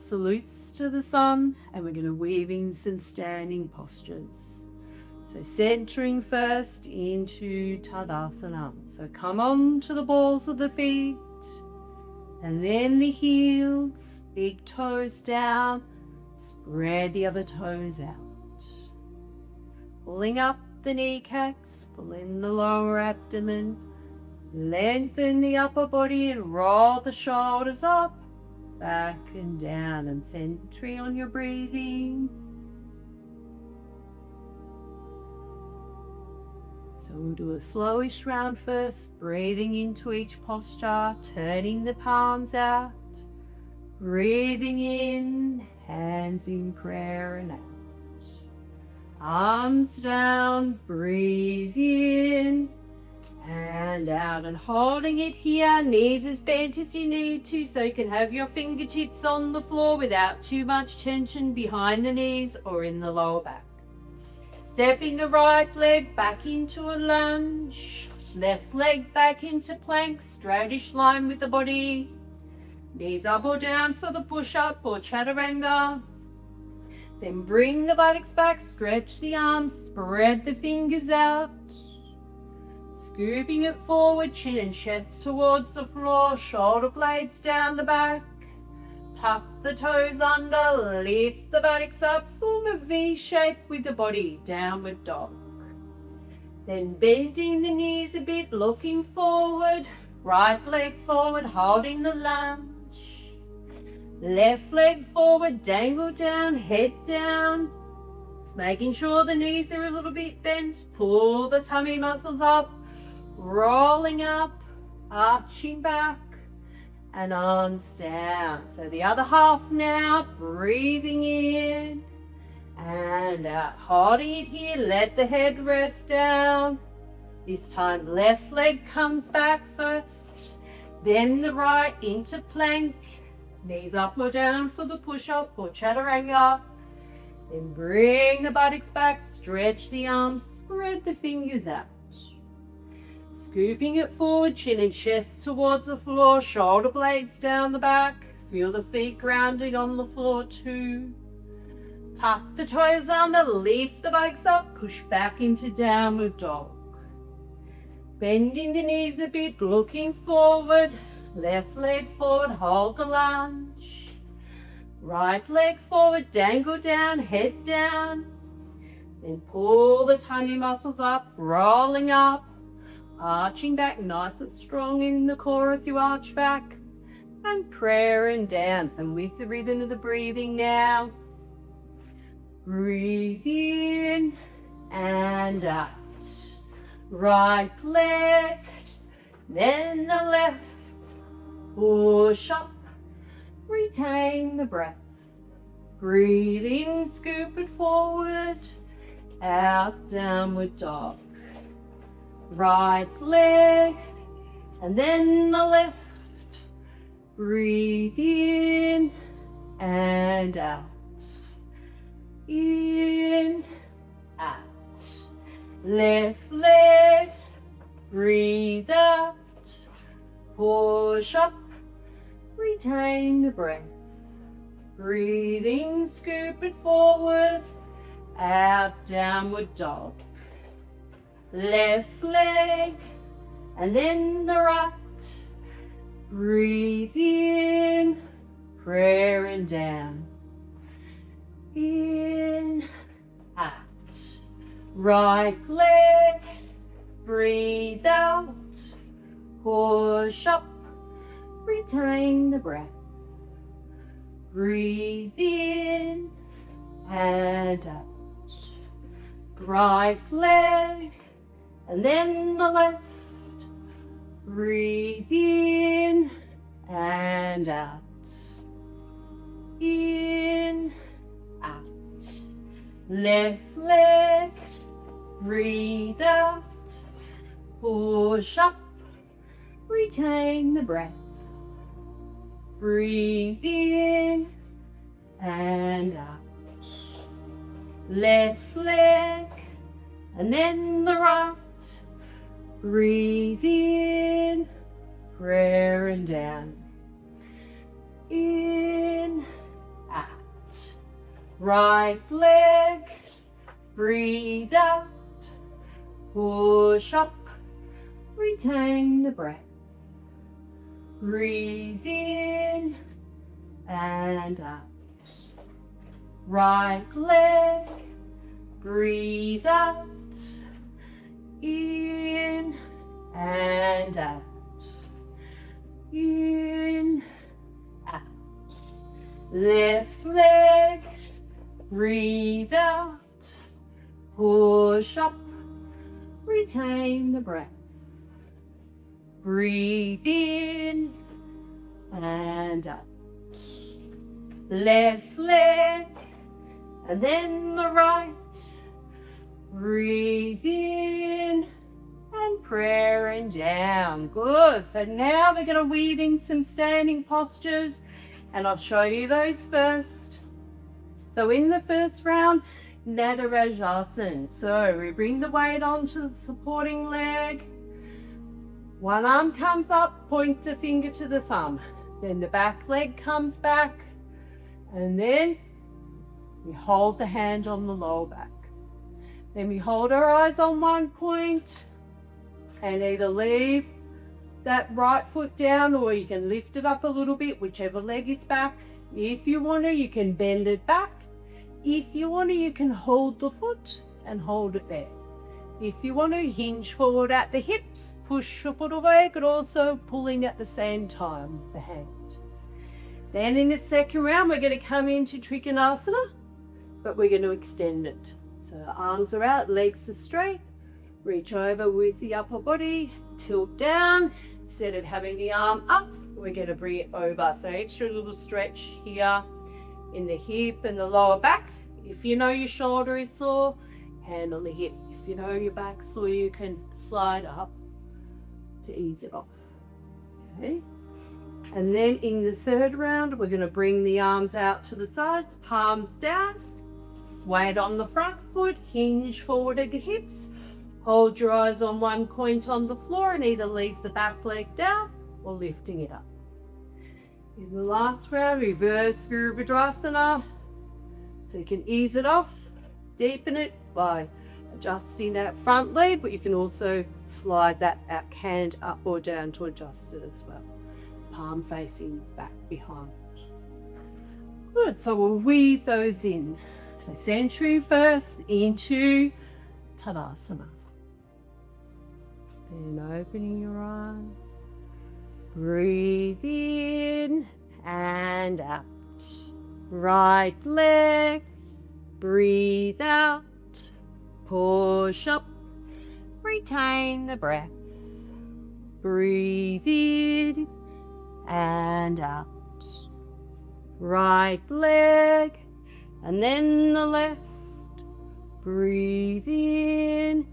salutes to the sun, and we're going to weave in some standing postures. So centering first into Tadasana. So come on to the balls of the feet, and then the heels, big toes down, spread the other toes out. Pulling up the kneecaps, pull in the lower abdomen, lengthen the upper body and roll the shoulders up, back and down, and centering on your breathing. So we'll do a slowish round first, breathing into each posture, turning the palms out, breathing in, hands in prayer and out. Arms down, breathe in and out, and holding it here, knees as bent as you need to, so you can have your fingertips on the floor without too much tension behind the knees or in the lower back. Stepping the right leg back into a lunge, left leg back into plank, straightish line with the body. Knees up or down for the push-up or chaturanga. Then bring the buttocks back, stretch the arms, spread the fingers out. Scooping it forward, chin and chest towards the floor, shoulder blades down the back. Tuck the toes under, lift the buttocks up, form a V shape with the body, downward dog. Then bending the knees a bit, looking forward, right leg forward, holding the lunge. Left leg forward, dangle down, head down. Making sure the knees are a little bit bent, pull the tummy muscles up, rolling up, arching back, and arms down. So the other half now, breathing in and out, holding it here, let the head rest down. This time left leg comes back first, then the right into plank, knees up or down for the push-up or chaturanga. Then bring the buttocks back, stretch the arms, spread the fingers out. Scooping it forward, chin and chest towards the floor, shoulder blades down the back. Feel the feet grounding on the floor too. Tuck the toes under, lift the buttocks up, push back into downward dog. Bending the knees a bit, looking forward, left leg forward, hold the lunge. Right leg forward, dangle down, head down. Then pull the tummy muscles up, rolling up, arching back nice and strong in the core as you arch back. And prayer and dance, and with the rhythm of the breathing now. Breathe in and out. Right leg, then the left. Push up, retain the breath. Breathe in, scoop it forward, out, downward dog. Right leg, and then the left. Breathe in and out. In, out. Left leg, breathe out. Push up, retain the breath. Breathing, scoop it forward, out, downward dog. Left leg, and then the right. Breathe in, prayer and down. In, out. Right leg, breathe out. Push up, retain the breath. Breathe in and out. Right leg, and then the left. Breathe in and out. In, out. Left leg, breathe out. Push up, retain the breath. Breathe in and out. Left leg, and then the right. Breathe in, prayer and down. In, Right leg, breathe out, push up, retain the breath. Breathe in and out. Right leg, breathe out, in and out. In, out. Left leg, breathe out, push up, retain the breath. Breathe in and out. Left leg and then the right. Breathe in and prayer and down. Good. So now we're going to weave in some standing postures and I'll show you those first. So in the first round, Nadarajasana. So we bring the weight onto the supporting leg. One arm comes up, point the finger to the thumb. Then the back leg comes back. And then we hold the hand on the lower back. Then we hold our eyes on one point and either leave that right foot down or you can lift it up a little bit, whichever leg is back. If you want to, you can bend it back. If you want to, you can hold the foot and hold it there. If you want to, hinge forward at the hips, push your foot away, but also pulling at the same time the hand. Then in the second round, we're going to come into Trikonasana, but we're going to extend it. So arms are out, legs are straight. Reach over with the upper body, tilt down. Instead of having the arm up, we're going to bring it over. So extra little stretch here in the hip and the lower back. If you know your shoulder is sore, hand on the hip. If you know your back's sore, you can slide up to ease it off. Okay. And then in the third round, we're going to bring the arms out to the sides, palms down, weight on the front foot, hinge forward at the hips, hold your eyes on one point on the floor and either leave the back leg down or lifting it up. In the last round, reverse Virabhadrasana. So you can ease it off, deepen it by adjusting that front leg, but you can also slide that hand up or down to adjust it as well. Palm facing back behind. Good, so we'll weave those in. So centering first into Tadasana. Then opening your eyes. Breathe in and out. Right leg. Breathe out. Push up. Retain the breath. Breathe in and out. Right leg and then the left. Breathe in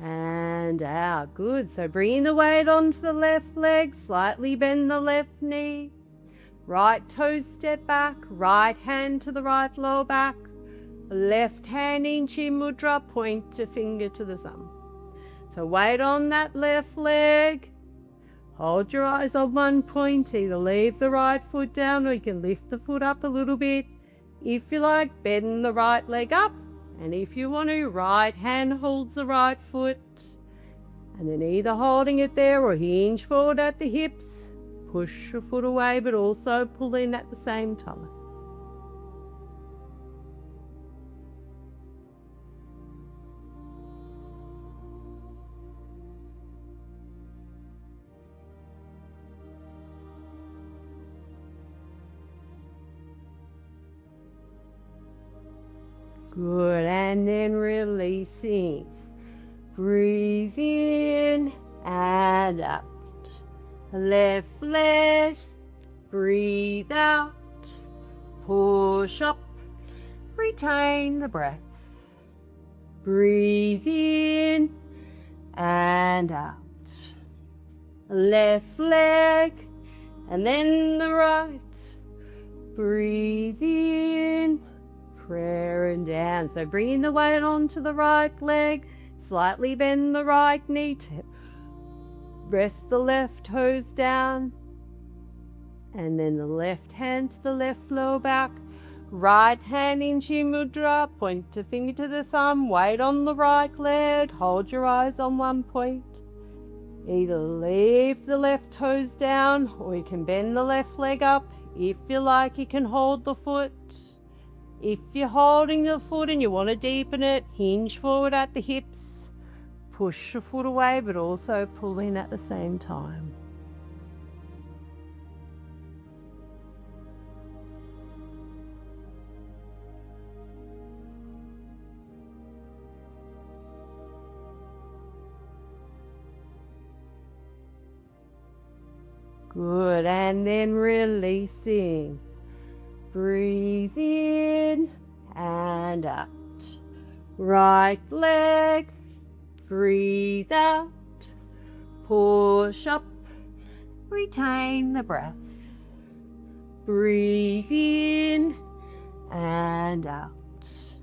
and out. Good. So bringing the weight onto the left leg, slightly bend the left knee. Right toes step back, right hand to the right lower back. Left hand in Chin Mudra, point a finger to the thumb. So weight on that left leg. Hold your eyes on one point, either leave the right foot down or you can lift the foot up a little bit. If you like, bend the right leg up. And if you want to, right hand holds the right foot. And then either holding it there or hinge forward at the hips. Push your foot away, but also pull in at the same time. Good, and then releasing. Breathe in and out. Left leg, breathe out. Push up, retain the breath. Breathe in and out. Left leg, and then the right. Breathe in. Prayer and down. So bringing the weight onto the right leg, slightly bend the right knee tip. Rest the left toes down. And then the left hand to the left lower back. Right hand in chin mudra, point a finger to the thumb, weight on the right leg, hold your eyes on one point. Either leave the left toes down or you can bend the left leg up. If you like, you can hold the foot. If you're holding the foot and you want to deepen it, hinge forward at the hips. Push the foot away but also pull in at the same time. Good, and then releasing. Breathe in and out. Right leg, breathe out. Push up, retain the breath. Breathe in and out.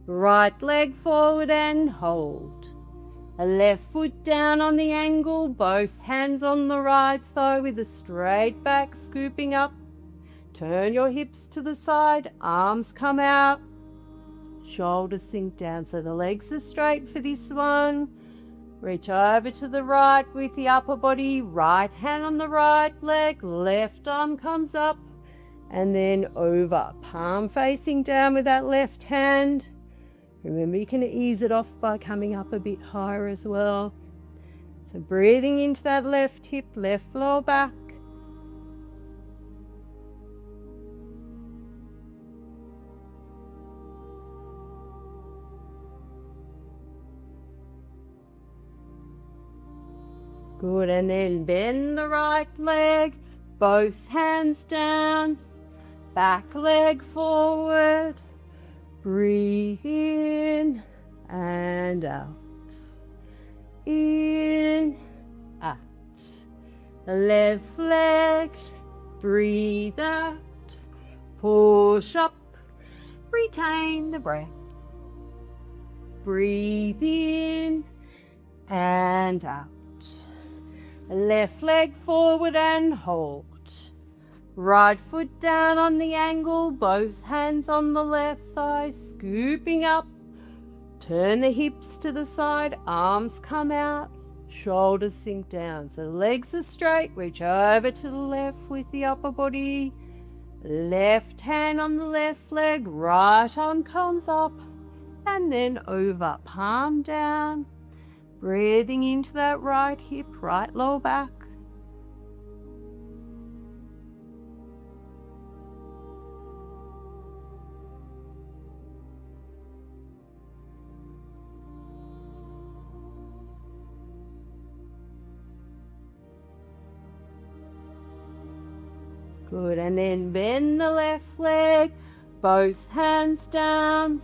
Right leg forward and hold. Left foot down on the ankle, both hands on the right thigh with a straight back, scooping up. Turn your hips to the side, arms come out, shoulders sink down so the legs are straight for this one. Reach over to the right with the upper body, right hand on the right leg, left arm comes up and then over. Palm facing down with that left hand. Remember, you can ease it off by coming up a bit higher as well. So breathing into that left hip, left lower back. Good, and then bend the right leg, both hands down, back leg forward. Breathe in and out. In, out. Left leg, breathe out. Push up, retain the breath. Breathe in and out. Left leg forward and hold. Right foot down on the ankle, both hands on the left thigh, scooping up. Turn the hips to the side, arms come out, shoulders sink down. So legs are straight, reach over to the left with the upper body. Left hand on the left leg, right arm comes up and then over, palm down. Breathing into that right hip, right lower back. Good, and then bend the left leg, both hands down,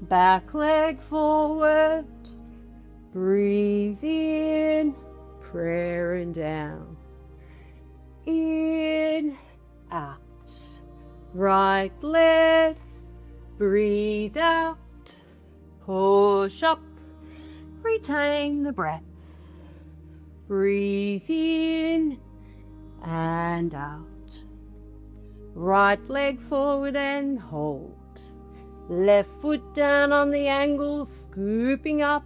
back leg forward. Breathe in, prayer and down. In, out. Right leg, breathe out. Push up, retain the breath. Breathe in and out. Right leg forward and hold. Left foot down on the ankle, scooping up.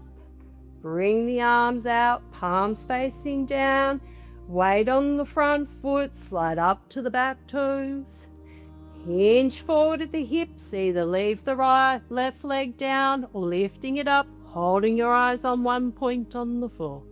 Bring the arms out, palms facing down. Weight on the front foot, slide up to the back toes. Hinge forward at the hips, either leave the left leg down or lifting it up, holding your eyes on one point on the floor.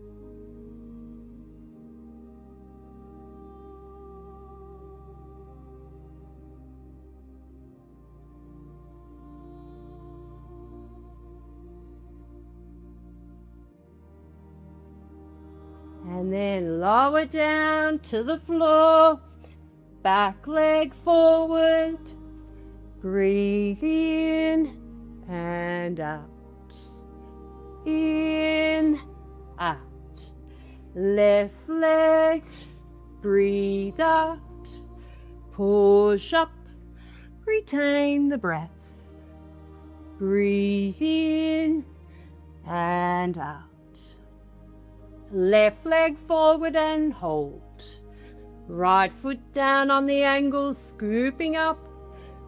And then lower down to the floor, back leg forward, breathe in and out, in, out, left leg, breathe out, push up, retain the breath, breathe in and out. Left leg forward and hold. Right foot down on the ankle, scooping up.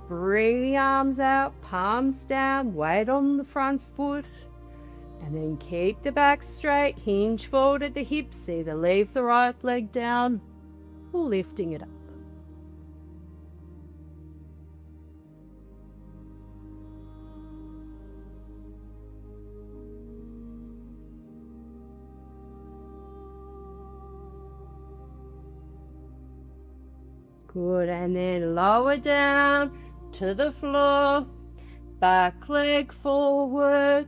bring the arms out, palms down, weight on the front foot. And then keep the back straight, hinge forward at the hips, either leave the right leg down or lifting it up. Good, and then lower down to the floor, back leg forward,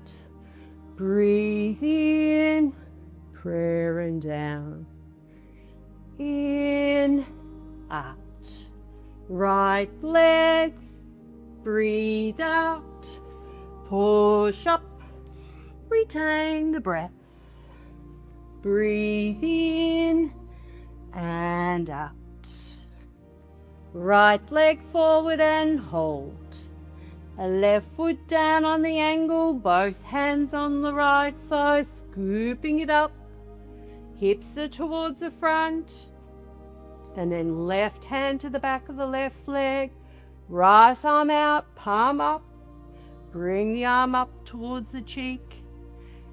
breathe in, prayer and down, in, out, right leg, breathe out, push up, retain the breath, breathe in and out. Right leg forward and hold. A left foot down on the ankle, both hands on the right thigh, scooping it up. Hips are towards the front. And then left hand to the back of the left leg. Right arm out, palm up. Bring the arm up towards the cheek.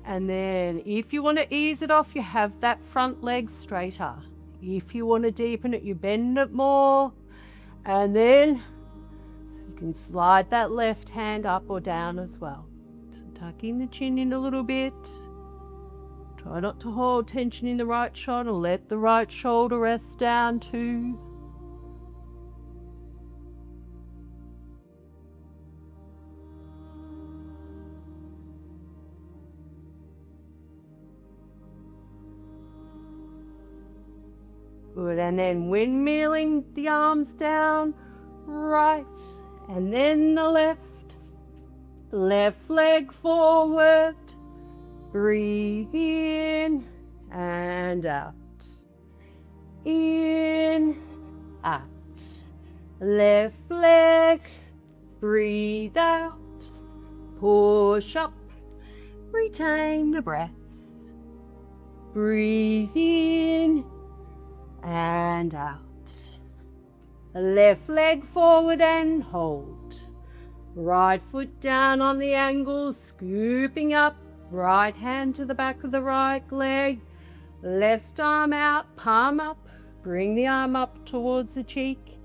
And then if you want to ease it off, you have that front leg straighter. If you want to deepen it, you bend it more. And then you can slide that left hand up or down as well. So tucking the chin in a little bit. Try not to hold tension in the right shoulder. Let the right shoulder rest down too. Good, and then windmilling the arms down, right, and then the left. Left leg forward, breathe in and out. In, out. Left leg, breathe out, push up, retain the breath. Breathe in and out. Left leg forward and hold. Right foot down on the ankle, scooping up. Right hand to the back of the right leg. Left arm out, palm up. Bring the arm up towards the cheek.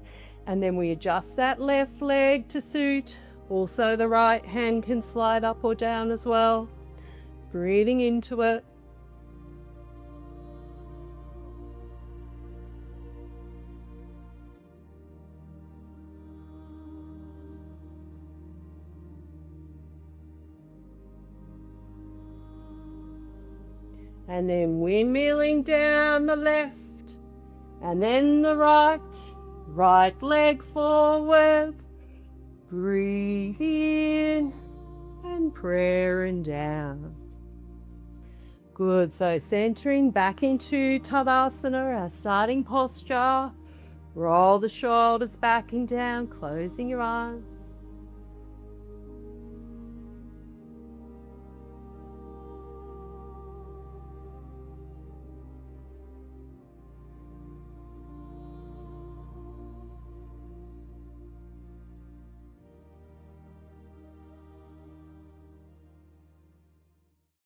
And then we adjust that left leg to suit. Also the right hand can slide up or down as well. Breathing into it. And then windmilling down the left, and then the right, right leg forward, breathe in, and prayer and down. Good, so centering back into Tadasana, our starting posture. Roll the shoulders back and down, closing your eyes.